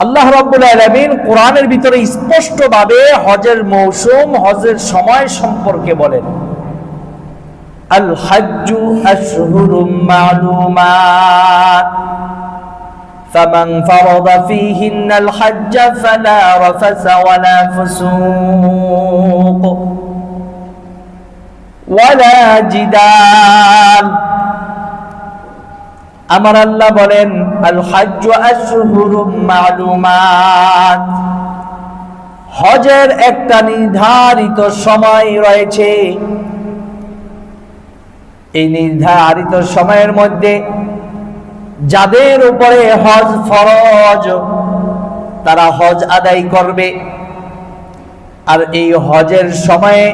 আল্লাহ রাব্বুল আলামিন কোরআনের ভিতরে স্পষ্টভাবে হজের মৌসুম, হজের সময় সম্পর্কে বলেন। আল হাজ্জু আশহুরুম মা'লুমাত ফামান ফারাদা ফীহিন্নাল হাজ্জা ফালা রাফাসা ওয়ালা ফুসুক ওয়ালা জিদাল। আমার আল্লাহ বলেন আল হাজ্জু আশহুরুম মা'লুমাত, হজের একটা নির্ধারিত সময় রয়েছে। এই নির্ধারিত সময়ের মধ্যে যাদের উপরে হজ ফরজ তারা হজ আদায় করবে। আর এই হজের সময়ে,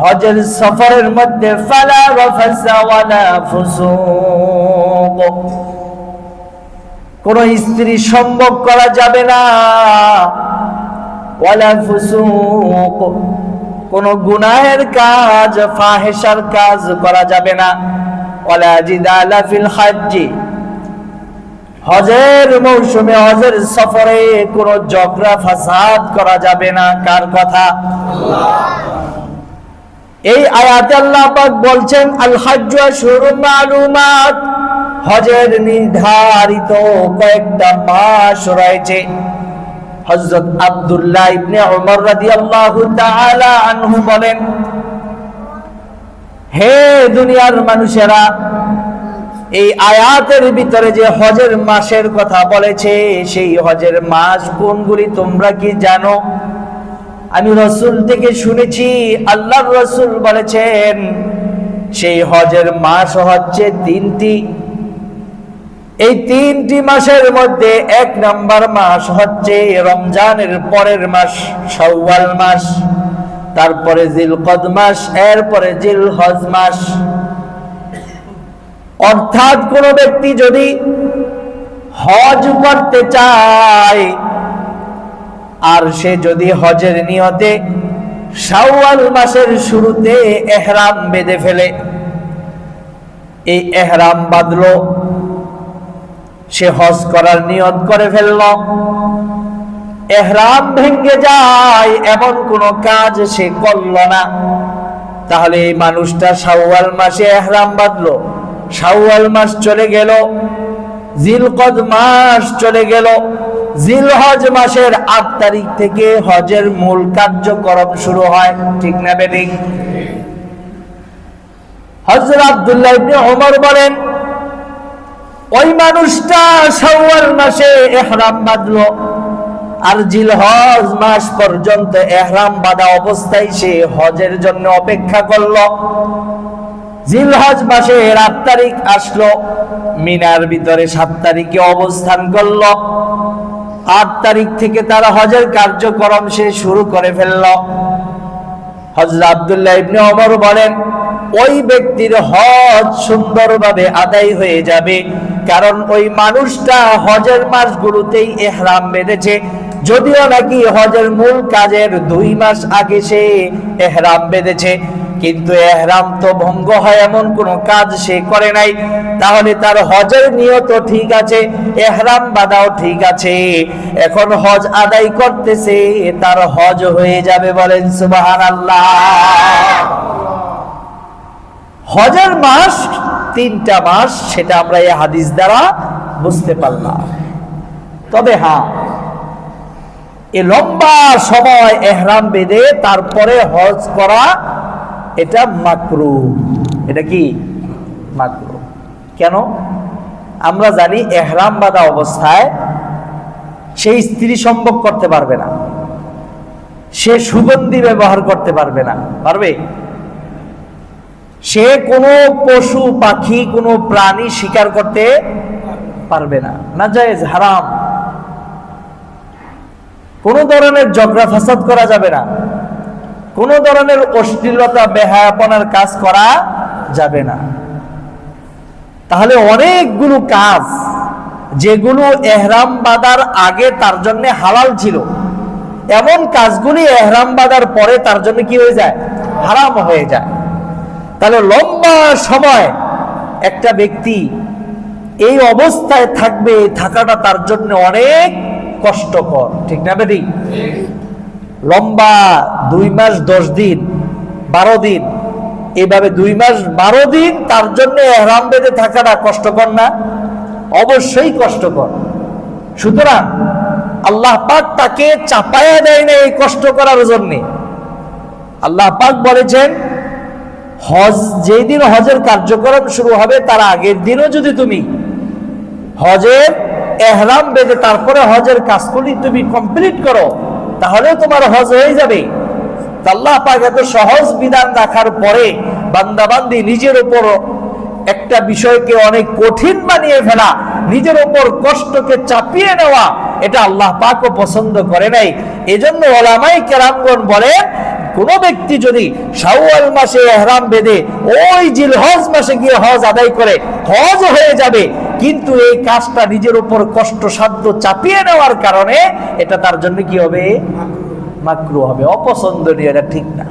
হজের সফরের মধ্যে ফালা রাফাসা ওয়ালা ফুসুক, কোন স্ত্রী সম্ভোগ করা যাবে না, ওয়ালা ফুসুক, কোন গুনাহের কাজ, ফাহিশার কাজ করা যাবে না, ওয়ালা জিদালা ফিল হাজ্জি, হজের মৌসুমে, হজের সফরে কোন ঝগড়া ফাসাদ করা যাবে না। কার কথা? এই আয়াতে আল্লাহ পাক বলছেন আল হাজ্জু আশহুরুম মা'লুমাত, হজের নির্ধারিত কয়েকটা মাস রয়েছে। হযরত আব্দুল্লাহ ইবনে উমর রাদিয়াল্লাহু তাআলা আনহু বলেন, হে দুনিয়ার মানুষেরা, এই আয়াতের ভিতরে যে হজের মাসের কথা বলেছে, সেই হজের মাস কোনগুলি তোমরা কি জানো? আমি রাসূল থেকে শুনেছি, আল্লাহর রাসূল বলেছেন সেই হজের মাস হচ্ছে তিনটি। এই তিনটি মাসের মধ্যে এক নাম্বার মাস হচ্ছে রমজানের পরের মাস শাওয়াল মাস, তারপরে জিলকদ মাস, এরপরে জিলহজ মাস। অর্থাৎ কোন ব্যক্তি যদি হজ করতে চায় আর সে যদি হজের নিয়তে শাওয়াল মাসের শুরুতে ইহরাম বেঁধে ফেলে, এই ইহরাম বাঁধলো, সে হজ করার নিয়ত করে ফেলল, ইহরাম ভেঙে যায় এমন কোন কাজ সে করল না, তাহলে এই মানুষটা শাওয়াল মাসে ইহরাম বাঁধলো, শাওয়াল মাস চলে গেল, জিলকদ মাস চলে গেল, জিলহজ মাসের ৮ তারিখ থেকে হজের মূল কার্যক্রম শুরু হয়। ঠিক না বেঠিক? হযরত আব্দুল্লাহ ইবনে উমর বলেন, ওই মানুষটা শাওয়াল মাসে ইহরাম বাঁধলো আর জিলহজ মাস পর্যন্ত ইহরাম বাঁধা অবস্থায় সে হজের জন্য অপেক্ষা করলো। জিলহজ মাসের ৮ তারিখ আসলো, মিনার ভিতরে ৭ তারিখে অবস্থান করলো, ৮ তারিখ থেকে তারা হজের কার্যক্রম সে শুরু করে ফেলল। হযরত আব্দুল্লাহ ইবনে ওমর বলেন, ওই ব্যক্তির হজ সুন্দরভাবে আদায় হয়ে যাবে, কারণ ওই মানুষটা হজের মাসগুলোতেই ইহরাম বেঁধেছে। যদিও নাকি হজের মূল কাজের ২ মাস আগে সে ইহরাম বেঁধেছে, কিন্তু ইহরাম তো ভঙ্গ হয় এমন কোন কাজ সে করে নাই, তাহলে তার হজের নিয়ত ঠিক আছে, ইহরাম বাঁধাও ঠিক আছে, এখন হজ আদায় করতেছে, তার হজ হয়ে যাবে। বলেন সুবহানাল্লাহ। হজের মাস ৩টা মাস, সেটা আমরা এই হাদিস দ্বারা বুঝতে পারলাম। তবে হ্যাঁ, এই লম্বা সময় ইহরাম বেঁধে তারপরে হজ করা এটা মাকরুহ। এটা কি মাকরুহ? কেন? আমরা জানি ইহরাম বাঁধা অবস্থায় সেই স্ত্রী সম্ভোগ করতে পারবে না, সে সুগন্ধি ব্যবহার করতে পারবে না। পারবে? সে কোনো পশু পাখি, কোনো প্রাণী শিকার করতে পারবে না, নাজায়েজ, হারাম। কোনো ধরনের ঝগড়া ফাসাদ করা যাবে না, কোন ধরনের অশ্লীলতা বেহায়াপনার কাজ করা যাবে না। তাহলে অনেকগুলো কাজ যেগুলো ইহরাম বাঁধার আগে তার জন্য হালাল ছিল, এমন কাজগুলি ইহরাম বাঁধার পরে তার জন্য কি হয়ে যায়? হারাম হয়ে যায়। তাহলে লম্বা সময় একটা ব্যক্তি এই অবস্থায় থাকবে, থাকাটা তার জন্য অনেক কষ্টকর, ঠিক না বেটি? লম্বা 2 মাস 10 দিন 12 দিন, এভাবে 2 মাস 12 দিন তার জন্য ইহরাম বেঁধে থাকাটা কষ্টকর না? অবশ্যই কষ্টকর। সুতরাং আল্লাহ পাক তাকে চাপায়া দেয় না এই কষ্ট করার জন্য। আল্লাহ পাক বলেছেন হজ, যেদিন হজের কার্যক্রম শুরু হবে তার আগের দিনও যদি তুমি হজের ইহরাম বেঁধে তারপরে হজের কাজগুলি তুমি কমপ্লিট করো, তাহলে তোমার হজ হয়ে যাবে। আল্লাহ পাক এত সহজ বিধান রাখার পরে বান্দাবান্দি নিজের উপর একটা বিষয়কে অনেক কঠিন বানিয়ে ফেলা, নিজের উপর কষ্টকে চাপিয়ে নেওয়া, এটা আল্লাহ পাকও পছন্দ করে নাই। এজন্য ওলামায়ে কেরামগণ বলেন, কোন ব্যক্তি যদি শাওয়াল মাসে ইহরাম বেঁধে ওই জিলহজ মাসে গিয়ে হজ আদায় করে, হজ হয়ে যাবে, কিন্তু এই কাজটা নিজের উপর কষ্টসাধ্য চাপিয়ে নেওয়ার কারণে এটা তার জন্য কি হবে? মাকরুহ হবে, অপছন্দনীয়, এটা ঠিক না।